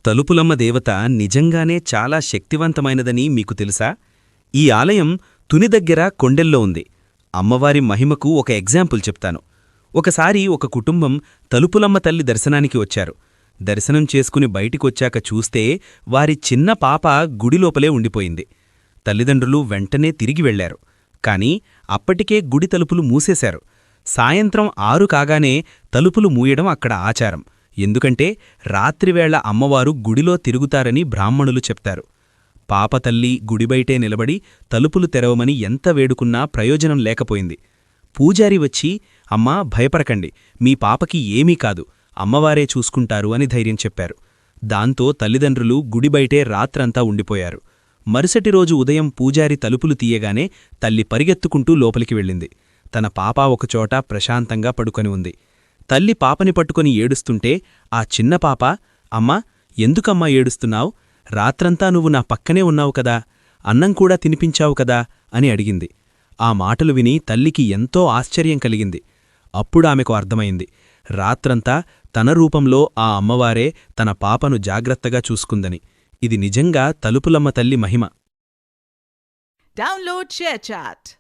తలుపులమ్మ దేవత నిజంగానే చాలా శక్తివంతమైనదని మీకు తెలుసా? ఈ ఆలయం తుని దగ్గర కొండెల్లో ఉంది. అమ్మవారి మహిమకు ఒక ఎగ్జాంపుల్ చెప్తాను. ఒకసారి ఒక కుటుంబం తలుపులమ్మ తల్లి దర్శనానికి వచ్చారు. దర్శనం చేసుకుని బయటికొచ్చాక చూస్తే వారి చిన్న పాప గుడిలోపలే ఉండిపోయింది. తల్లిదండ్రులు వెంటనే తిరిగి వెళ్లారు. కాని అప్పటికే గుడి తలుపులు మూసేశారు. సాయంత్రం 6 కాగానే తలుపులు మూయడం అక్కడ ఆచారం. ఎందుకంటే రాత్రివేళ అమ్మవారు గుడిలో తిరుగుతారని బ్రాహ్మణులు చెప్తారు. పాపతల్లి గుడిబయటే నిలబడి తలుపులు తెరవమని ఎంత వేడుకున్నా ప్రయోజనం లేకపోయింది. పూజారి వచ్చి, అమ్మా భయపడకండి, మీ పాపకి ఏమీ కాదు, అమ్మవారే చూసుకుంటారు అని ధైర్యం చెప్పారు. దాంతో తల్లిదండ్రులు గుడిబయటే రాత్రంతా ఉండిపోయారు. మరుసటి రోజు ఉదయం పూజారి తలుపులు తీయగానే తల్లి పరిగెత్తుకుంటూ లోపలికి వెళ్ళింది. తన పాప ఒకచోట ప్రశాంతంగా పడుకొని ఉంది. తల్లి పాపని పట్టుకొని ఏడుస్తుంటే ఆ చిన్న పాప, అమ్మా ఎందుకమ్మా ఏడుస్తున్నావు? రాత్రంతా నువ్వు నా పక్కనే ఉన్నావు కదా, అన్నం కూడా తినిపించావు కదా అని అడిగింది. ఆ మాటలు విని తల్లికి ఎంతో ఆశ్చర్యం కలిగింది. అప్పుడామెకు అర్థమైంది, రాత్రంతా తన రూపంలో ఆ అమ్మవారే తన పాపను జాగ్రత్తగా చూసుకుందని. ఇది నిజంగా తలుపులమ్మ తల్లి మహిమ. Download ShareChat.